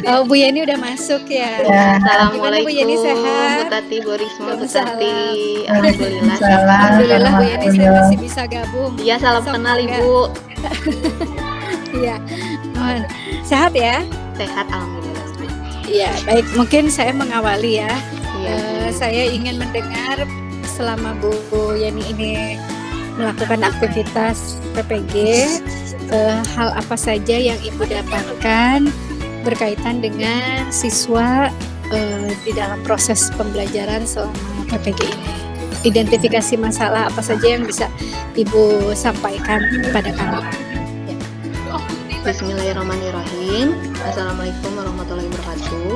Oh, Bu Yeni udah masuk ya. Ya. Gimana Bu Yeni, Assalamualaikum, sehat? Bu Tati, Bu Risma, Bu Waalaikumsalam. Tati. Alhamdulillah. Alhamdulillah Bu Yeni saya masih bisa gabung. Iya, salam Sok, kenal enggak? Ibu. Iya. Oh, sehat ya? Sehat, alhamdulillah. Iya, baik. Mungkin saya mengawali ya. Iya, Bu. Saya ingin mendengar selama Bu Yeni ini melakukan aktivitas PPG, hal apa saja yang Ibu dapatkan berkaitan dengan siswa di dalam proses pembelajaran selama PPG ini. Identifikasi masalah apa saja yang bisa Ibu sampaikan kepada kami. Bismillahirrahmanirrahim. Assalamualaikum warahmatullahi wabarakatuh.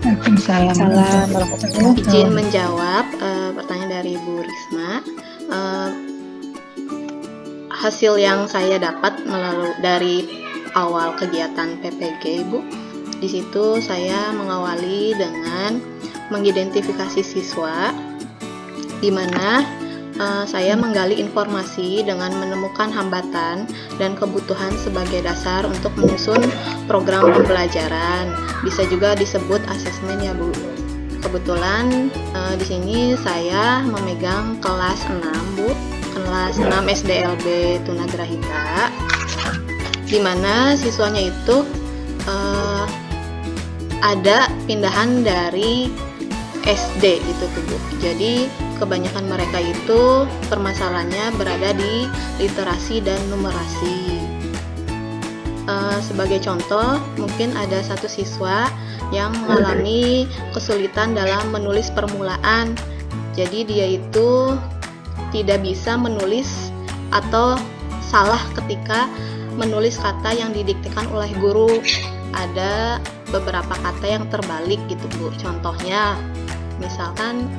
Waalaikumsalam warahmatullahi wabarakatuh. Izin menjawab pertanyaan dari Bu Risma. Hasil yang saya dapat melalui dari awal kegiatan PPG, Ibu, di situ saya mengawali dengan mengidentifikasi siswa, di mana saya menggali informasi dengan menemukan hambatan dan kebutuhan sebagai dasar untuk menyusun program pembelajaran. Bisa juga disebut asesmen ya, Bu. Kebetulan di sini saya memegang kelas 6, Bu. Kelas 6 SDLB Tunagrahita, di mana siswanya itu ada pindahan dari SD gitu tuh, Bu. Jadi kebanyakan mereka itu permasalahannya berada di literasi dan numerasi. Sebagai contoh, mungkin ada satu siswa yang mengalami kesulitan dalam menulis permulaan. Jadi dia itu tidak bisa menulis atau salah ketika menulis kata yang didiktekan oleh guru. Ada beberapa kata yang terbalik gitu, Bu. Contohnya, misalkan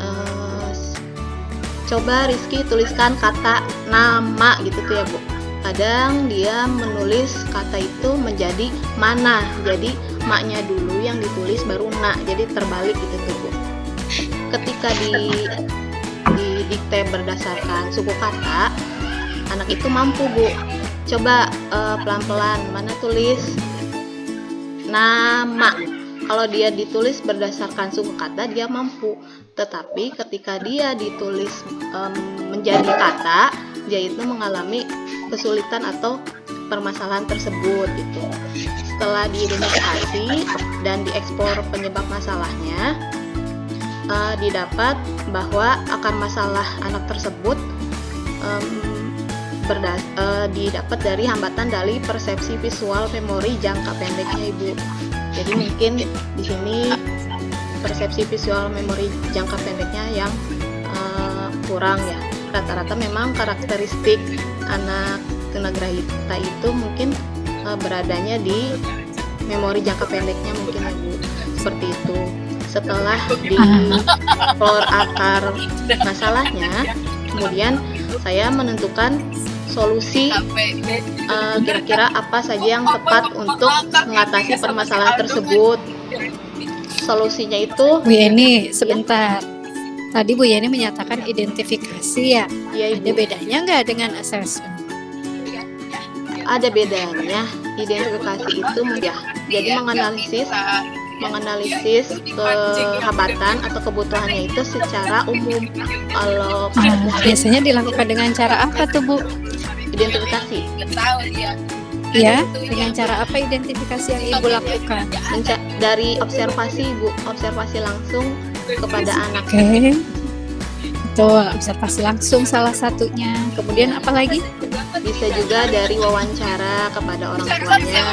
coba Rizky tuliskan kata nama gitu tuh ya, Bu. Kadang dia menulis kata itu menjadi mana, jadi maknya dulu yang ditulis baru na, jadi terbalik gitu tuh, Bu. Ketika didikte berdasarkan suku kata, anak itu mampu, Bu. Coba pelan-pelan, mana tulis nama. Kalau dia ditulis berdasarkan suku kata, dia mampu. Tetapi ketika dia ditulis menjadi kata, dia itu mengalami kesulitan atau permasalahan tersebut gitu. Setelah diidentifikasi dan diekspor penyebab masalahnya, didapat bahwa akar masalah anak tersebut didapat dari hambatan dari persepsi visual memori jangka pendeknya, Ibu. Jadi mungkin di sini persepsi visual memori jangka pendeknya yang kurang ya. Rata-rata memang karakteristik anak tunagrahita itu mungkin beradanya di memori jangka pendeknya mungkin, Ibu. Seperti itu. Setelah di-explore akar masalahnya, kemudian saya menentukan solusi kira-kira apa saja yang tepat untuk mengatasi permasalahan tersebut. Solusinya itu, Bu Yeni, sebentar. Tadi Bu Yeni menyatakan identifikasi ya. ya Ada Ibu, bedanya nggak dengan assessment? ada bedanya. Identifikasi itu ya, jadi menganalisis kehambatan atau kebutuhannya itu secara umum. Kalau Biasanya dilakukan dengan cara apa tuh, Bu? identifikasi Ya, dengan cara apa identifikasi yang Ibu lakukan? dari observasi, Bu, observasi langsung kepada anak. Oke. Betul, observasi langsung salah satunya. Kemudian apa lagi? Bisa juga dari wawancara kepada orang tuanya,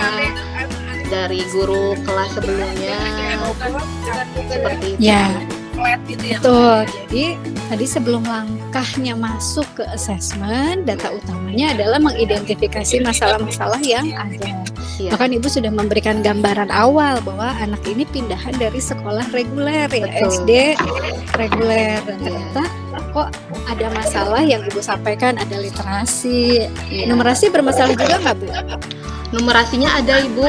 dari guru kelas sebelumnya, seperti itu. Ya, betul. Jadi tadi sebelum langkahnya masuk ke assessment, data utamanya adalah mengidentifikasi masalah-masalah yang ada. Iya. Bahkan Ibu sudah memberikan gambaran awal bahwa anak ini pindahan dari sekolah reguler ya, Betul. SD reguler, dan ternyata kok ada masalah yang Ibu sampaikan, ada literasi, Iya. numerasi bermasalah juga nggak, Bu? Numerasinya ada, Ibu.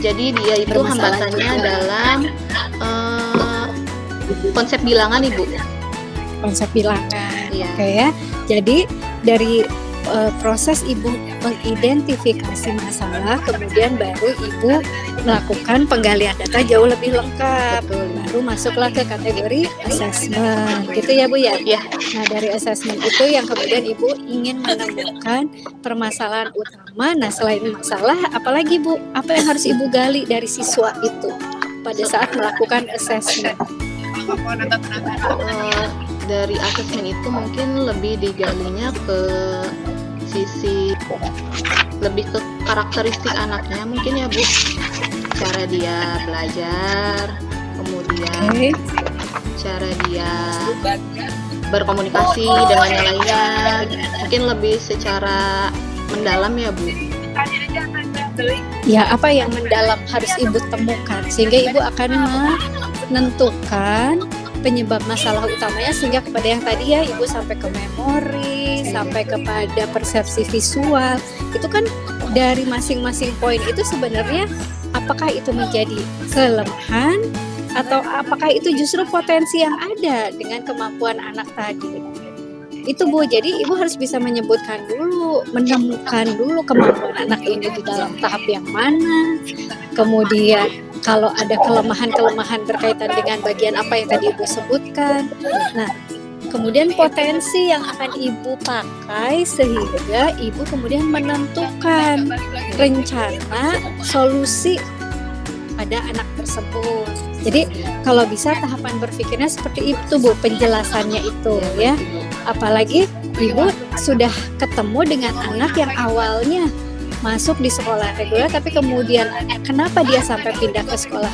Jadi dia itu Bermasalah hambatannya juga. dalam konsep bilangan, Ibu. Konsep bilangan. Iya. Oke ya. Jadi dari proses ibu mengidentifikasi masalah, kemudian baru ibu melakukan penggalian data jauh lebih lengkap. Baru masuklah ke kategori assessment, gitu ya Bu ya? Ya. Nah dari assessment itu yang kemudian ibu ingin menemukan permasalahan utama. Nah selain masalah, apalagi Bu? Apa yang harus ibu gali dari siswa itu pada saat melakukan assessment? Dari asesmen itu mungkin lebih digalinya ke sisi lebih ke karakteristik anaknya mungkin ya Bu, cara dia belajar, kemudian cara dia berkomunikasi dengan yang lainnya, mungkin lebih secara mendalam ya Bu. Ya, apa yang mendalam harus ibu temukan sehingga ibu akan menentukan penyebab masalah utamanya, sehingga kepada yang tadi ya ibu sampai ke memori, sampai kepada persepsi visual. Itu kan dari masing-masing poin itu sebenarnya apakah itu menjadi kelemahan atau apakah itu justru potensi yang ada dengan kemampuan anak tadi. Itu Bu, jadi ibu harus bisa menyebutkan dulu, menemukan dulu kemampuan anak ini di dalam tahap yang mana. Kemudian kalau ada kelemahan-kelemahan berkaitan dengan bagian apa yang tadi ibu sebutkan. Nah, kemudian potensi yang akan ibu pakai sehingga ibu kemudian menentukan rencana solusi pada anak tersebut. Jadi kalau bisa tahapan berpikirnya seperti itu Bu, penjelasannya itu ya. Apalagi ibu sudah ketemu dengan anak yang awalnya masuk di sekolah reguler tapi kemudian kenapa dia sampai pindah ke sekolah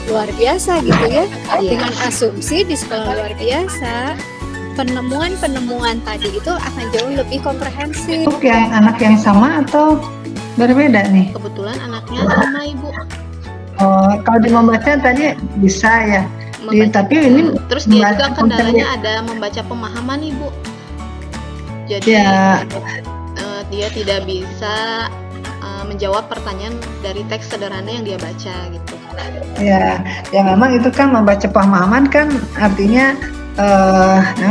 luar biasa gitu ya, dengan asumsi di sekolah luar biasa penemuan tadi itu akan jauh lebih komprehensif. Untuk yang anak yang sama atau berbeda nih? Kebetulan anaknya sama Ibu. Oh, kalau di membaca tadi bisa ya. Tapi ini terus dia juga kendalanya ada membaca pemahaman Ibu. Jadi ya, dia tidak bisa menjawab pertanyaan dari teks sederhana yang dia baca gitu. Ya memang itu kan membaca pemahaman kan artinya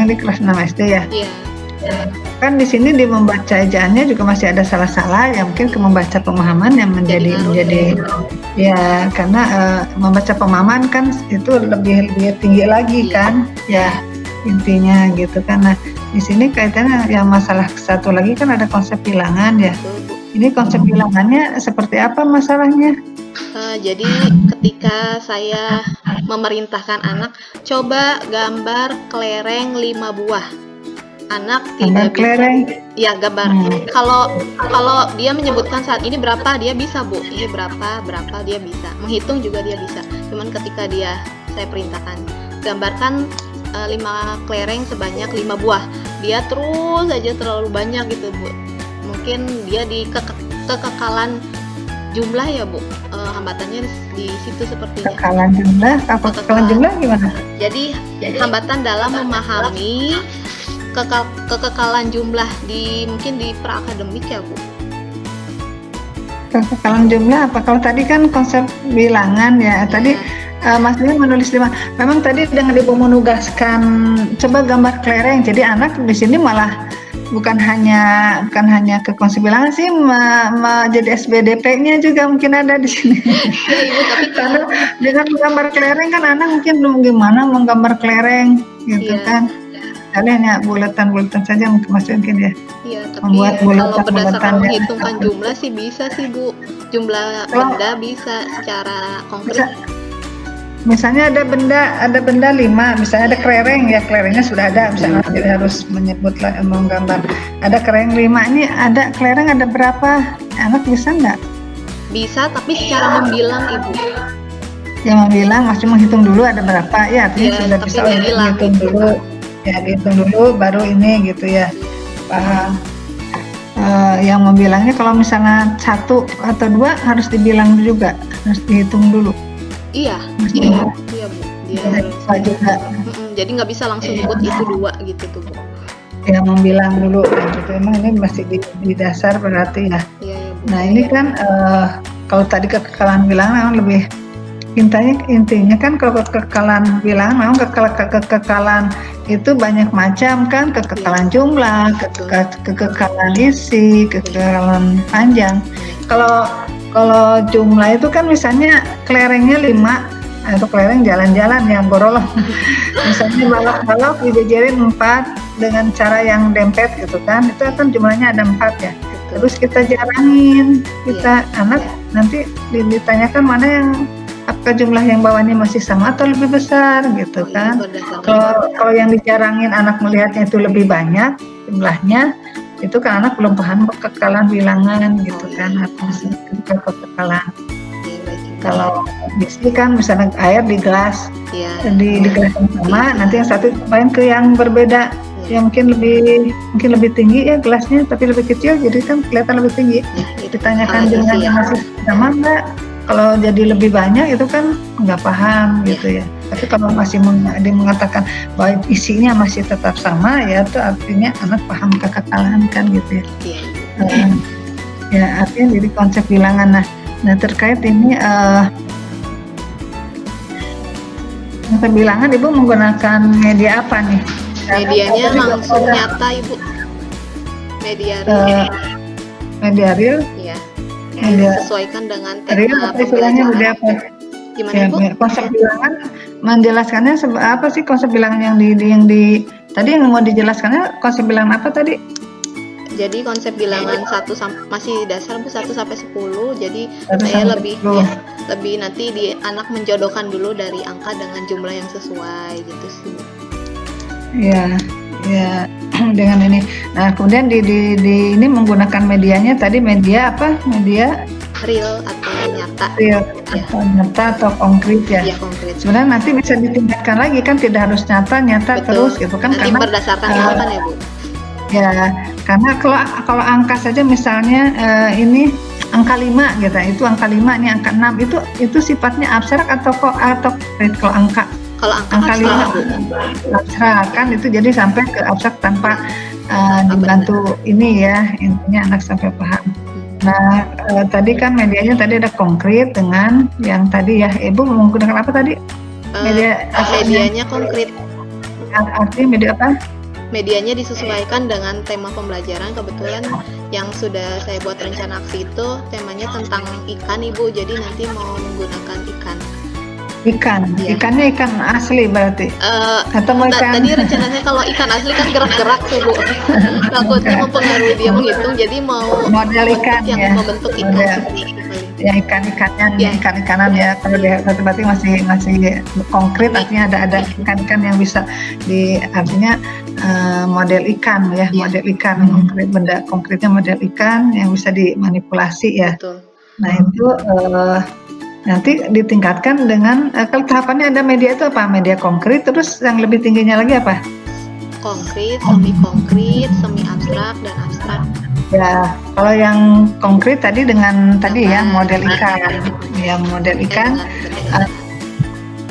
di kelas 6 SD ya. Iya. Kan di sini di membaca ejaannya juga masih ada salah-salah ya, mungkin ke membaca pemahaman yang menjadi ya karena membaca pemahaman kan itu lebih tinggi lagi kan ya intinya gitu kan. Nah di sini kaitannya yang masalah satu lagi kan ada konsep bilangan ya. Ini konsep bilangannya seperti apa masalahnya? Jadi ketika saya memerintahkan anak coba gambar kelereng 5 buah, anak tidak kelereng. Ya gambar. Kalau dia menyebutkan saat ini berapa dia bisa Bu, ini berapa dia bisa, menghitung juga dia bisa. Cuman ketika saya perintahkan gambarkan 5 kelereng sebanyak 5 buah, dia terus aja terlalu banyak gitu Bu. Mungkin dia di kekekalan jumlah ya Bu, hambatannya di situ sepertinya. Kekekalan jumlah gimana? Jadi hambatan dalam memahami kekekalan jumlah mungkin di praakademik ya Bu. Kekekalan jumlah apa? Kalau tadi kan konsep bilangan ya. Tadi Mas Dini menulis 5. Memang tadi dengan Ibu menugaskan coba gambar kelereng. Jadi anak di sini malah bukan hanya ke konsep bilangan sih, jadi SBDP-nya juga mungkin ada di sini. Ya, Ibu, tapi karena dengan menggambar kelereng kan anak mungkin belum gimana menggambar kelereng gitu kan. Kalian ya buletan saja mungkin ya. Iya, tapi membuat kalau berdasarkan menghitungkan jumlah sih bisa sih Bu. Jumlah benda bisa secara konkret. Misalnya ada benda 5, misalnya ada kelereng ya, kelerengnya sudah ada, misalnya tidak harus menyebut menggambar. Ada kelereng 5, ini ada kelereng ada berapa? Anak bisa nggak? Bisa, tapi secara membilang Ibu. Yang membilang masih menghitung dulu ada berapa ya, artinya sudah bisa menghitung dulu. Ya dihitung dulu baru ini gitu ya. Paham. Yang membilangnya kalau misalnya 1 atau 2 harus dibilang juga, harus dihitung dulu. Iya Bu. Dia juga. Jadi nggak bisa langsung nyebut itu 2 gitu tuh Bu. Ya membilang dulu gitu. Emang ini masih di dasar berarti ya. Iya Bu. Nah ini kan kalau tadi kekekalan bilangan memang lebih intinya kan kalau kekekalan bilangan memang kekekalan itu banyak macam kan, kekekalan jumlah, kekekalan isi, kekekalan panjang. Kalau jumlah itu kan misalnya kelerengnya 5 atau kelereng jalan-jalan yang borolong. Misalnya balok-balok dijejerin 4 dengan cara yang dempet gitu kan, itu kan jumlahnya ada 4 ya. Terus kita jarangin, anak nanti ditanyakan mana yang apakah jumlah yang bawahnya masih sama atau lebih besar gitu kan. Kalau yang dijarangin anak melihatnya itu lebih banyak jumlahnya, itu kan anak belum paham kekekalan bilangan gitu kan, apa sih kekekalan. Kalau isi kan misalnya air di gelas, di gelas yang sama, nanti yang satu main ke yang berbeda, yang mungkin lebih tinggi ya gelasnya, tapi lebih kecil jadi kan kelihatan lebih tinggi. Ditanyakan jumlahnya masih sama enggak? Kalau jadi lebih banyak itu kan nggak paham gitu ya. Tapi kalau masih dia mengatakan bahwa isinya masih tetap sama, ya itu artinya anak paham kekekalan kan gitu ya. Ya artinya jadi konsep bilangan. Nah terkait ini konsep bilangan, Ibu menggunakan media apa nih? Medianya langsung nyata, Ibu. Media real. Media real? Iya. Disesuaikan dengan tema pembelajaran. Media apa? Gimana, Bu? Konsep bilangan menjelaskannya apa sih konsep bilangan yang di tadi yang mau dijelaskannya konsep bilangan apa tadi? Jadi konsep bilangan masih dasar Bu, 1 sampai 10. Jadi saya lebih nanti anak menjodohkan dulu dari angka dengan jumlah yang sesuai gitu sih. Ya dengan ini. Nah, kemudian di ini menggunakan medianya tadi media apa? Media real atau nyata. Real atau nyata atau konkret ya. Iya, konkret. Sebenarnya nanti bisa ditingkatkan lagi kan, tidak harus nyata Betul. terus gitu kan, nanti karena berdasarkan angka ya Bu. Ya, karena kalau angka saja misalnya ini angka 5 gitu, itu angka 5, ini angka 6, itu sifatnya abstrak atau konkret. Kalau angka 5 abstrak kan, itu jadi sampai ke abstrak tanpa dibantu ini ya, intinya anak sampai paham. Nah tadi kan medianya tadi ada konkret dengan yang tadi ya, Ibu menggunakan apa tadi? Medianya konkret. Artinya media apa? Medianya disesuaikan dengan tema pembelajaran. Kebetulan yang sudah saya buat rencana aksi itu temanya tentang ikan, Ibu. Jadi nanti mau menggunakan ikan. Ya. Ikannya ikan asli berarti? Atau ikan? Tadi rencananya kalau ikan asli kan gerak-gerak tuh Bu. Takutnya mempengaruhi dia menghitung. Jadi mau model ikan yang ya. membentuk ikan. Ya ikan-ikanan ya. Kalau dia berarti masih konkret, artinya ada ikan-ikan yang bisa artinya model ikan ya. Model ikan konkret, benda konkretnya model ikan yang bisa dimanipulasi ya. Betul. Nah itu nanti ditingkatkan dengan kalau tahapannya ada media itu apa? Media konkret, terus yang lebih tingginya lagi apa? Konkret, semi konkret, semi abstrak dan abstrak. Ya, kalau yang konkret tadi dengan ya model ikan, ya model ikan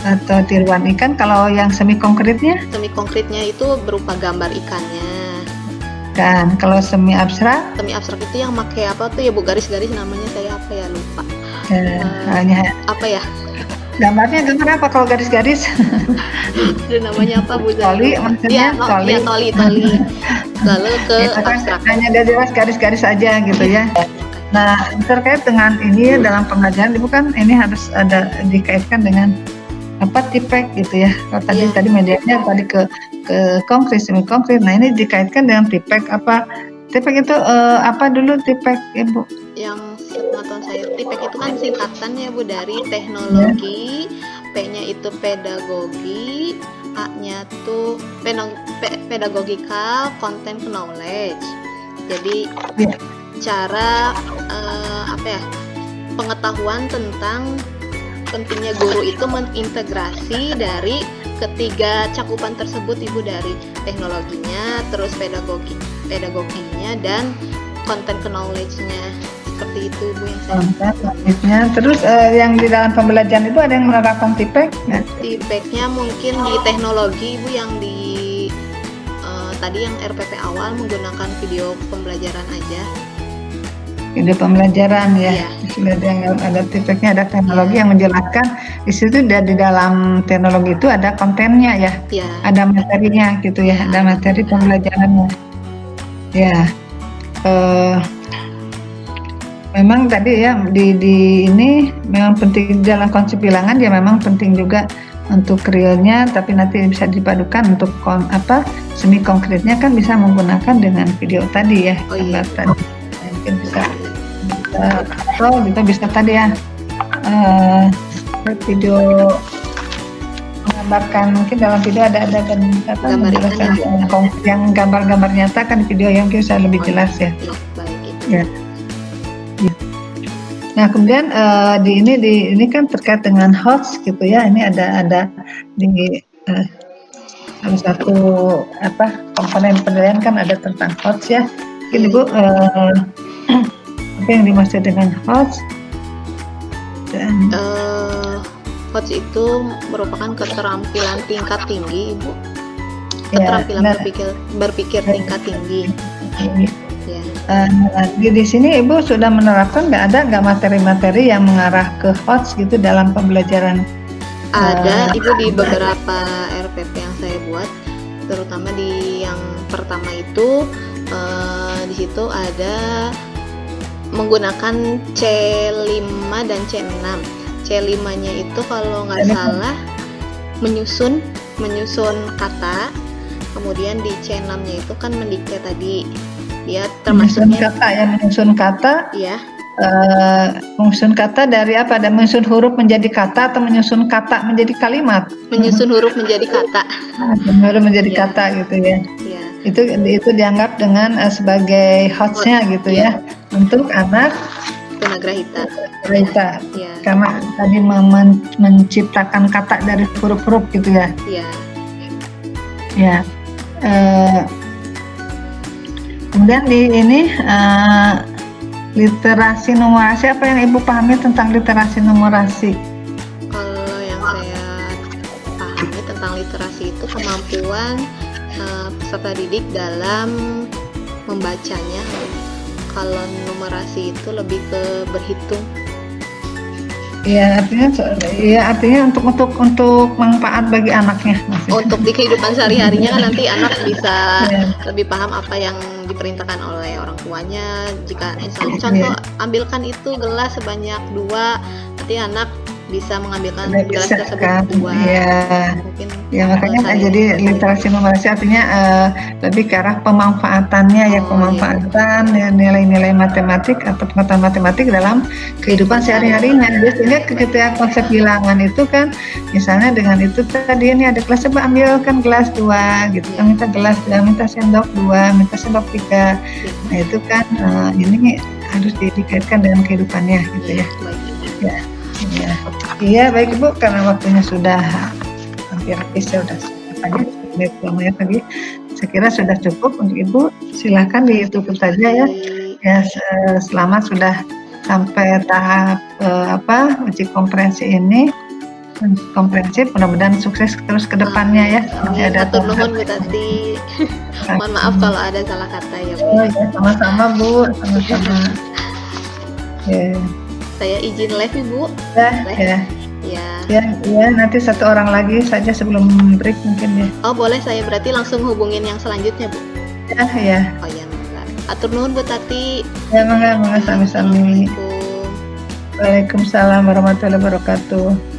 atau tiruan ikan. Kalau yang semi konkretnya? Semi konkretnya itu berupa gambar ikannya. Kan, kalau semi abstrak? Semi abstrak itu yang pakai apa tuh ya Bu, garis-garis namanya saya apa ya, lupa. Hanya apa ya? Gambar apa kalau garis-garis? Namanya apa Bu? Toli, maksudnya toli. Lalu ke abstrak. Hanya jelas garis-garis aja gitu ya. Nah, terkait dengan ini dalam pembelajaran Ibu kan ini harus ada dikaitkan dengan tipek gitu ya. Kalau tadi medianya tadi ke konkret, semi konkret. Nah, ini dikaitkan dengan tipek apa? Tipek itu apa dulu tipek Ibu? Yang pengetahuan saya, tipek itu kan singkatannya Bu dari teknologi, P-nya itu pedagogi, A-nya tuh pedagogical, content knowledge. Jadi cara pengetahuan tentang pentingnya guru itu mengintegrasi dari ketiga cakupan tersebut Ibu, dari teknologinya, terus pedagoginya dan content knowledge-nya. Seperti itu Ibu yang saya. Knowledge-nya. Terus yang di dalam pembelajaran itu ada yang menerapkan tipek? Tipeknya mungkin di teknologi Ibu, yang di tadi yang RPP awal menggunakan video pembelajaran aja. Video pembelajaran ya. sudah ada tipiknya, ada teknologi yang menjelaskan di situ, di dalam teknologi itu ada kontennya ya, Ya, ada materinya gitu ya, ada materi pembelajarannya. Ya, eh, memang tadi ya di ini memang penting dalam konsep bilangan ya, memang penting juga untuk realnya, tapi nanti bisa dipadukan untuk semi konkretnya kan bisa menggunakan dengan video tadi ya, Oh, iya. gambar tadi. Mungkin bisa atau kita bisa tadi ya video menggambarkan, mungkin dalam video ada Gambar menjelaskan ikan yang gambar-gambar nyata kan, di video yang bisa lebih jelas ya. Iya, baik itu. Ya. Nah, kemudian di ini kan terkait dengan host gitu ya. Ini ada di salah satu komponen penilaian kan ada tentang host ya. Mungkin Ibu apa yang dimaksud dengan host? Dan Hots itu merupakan keterampilan tingkat tinggi, Ibu. Ya, Keterampilan berpikir tingkat tinggi. Ya. Di sini Ibu sudah menerapkan nggak materi-materi yang mengarah ke hots gitu dalam pembelajaran? Ada, Ibu, di beberapa RPP yang saya buat, terutama di yang pertama itu di situ ada menggunakan C5 dan C6. C5-nya itu kalau nggak salah menyusun kata, kemudian di C6-nya itu kan mendikte tadi. Dia termasuknya menyusun kata ya. Menyusun kata dari apa? Ada menyusun huruf menjadi kata atau menyusun kata menjadi kalimat? Menyusun huruf menjadi kata. Huruf menjadi kata gitu ya. Ya. Itu dianggap dengan sebagai hotsnya gitu ya, untuk anak tunagrahita. Ya. Karena tadi menciptakan kata dari huruf-huruf gitu ya. Ya. Ya. Kemudian di ini literasi numerasi, apa yang Ibu pahami tentang literasi numerasi? Kalau yang saya pahami tentang literasi itu kemampuan peserta didik dalam membacanya. Kalau numerasi itu lebih ke berhitung. Iya, artinya untuk manfaat bagi anaknya. Maksudnya. Untuk di kehidupan sehari-harinya kan nanti anak bisa lebih paham apa yang diperintahkan oleh orang tuanya. Jika misalnya contoh ambilkan itu gelas sebanyak 2, nanti anak bisa mengambilkan gelas tersebut 2. Mungkin ya makanya jadi literasi numerasi artinya lebih ke arah pemanfaatannya pemanfaatan nilai-nilai matematik atau pengetahuan matematik dalam kehidupan sehari-harinya. Biasanya ketika konsep bilangan itu kan, misalnya dengan itu tadi ini ada gelas, coba ambilkan gelas 2 gitu kan, minta gelas 2, minta sendok 2, minta sendok 3. Nah itu kan ini harus dikaitkan dengan kehidupannya gitu ya. Iya, baik Ibu, karena waktunya sudah hampir habis ya, sudah menit lagi. Saya kira sudah cukup untuk Ibu. Silakan ditutup saja ya. Ya, selamat sudah sampai tahap uji komprehensi ini. Komprehensif, mudah-mudahan sukses terus ke depannya ya. Atur nuhun Bu Tati. Mohon maaf kalau ada salah kata ya Bu. Ya, sama-sama Bu, sama-sama. Saya izin live Ibu. Ya, nanti satu orang lagi saja sebelum break mungkin ya. Oh boleh, saya berarti langsung hubungin yang selanjutnya Bu. Ya. Oh ya, atur nuhun Bu Tati. Ya, mangga sami-sami. Waalaikumsalam warahmatullahi wabarakatuh.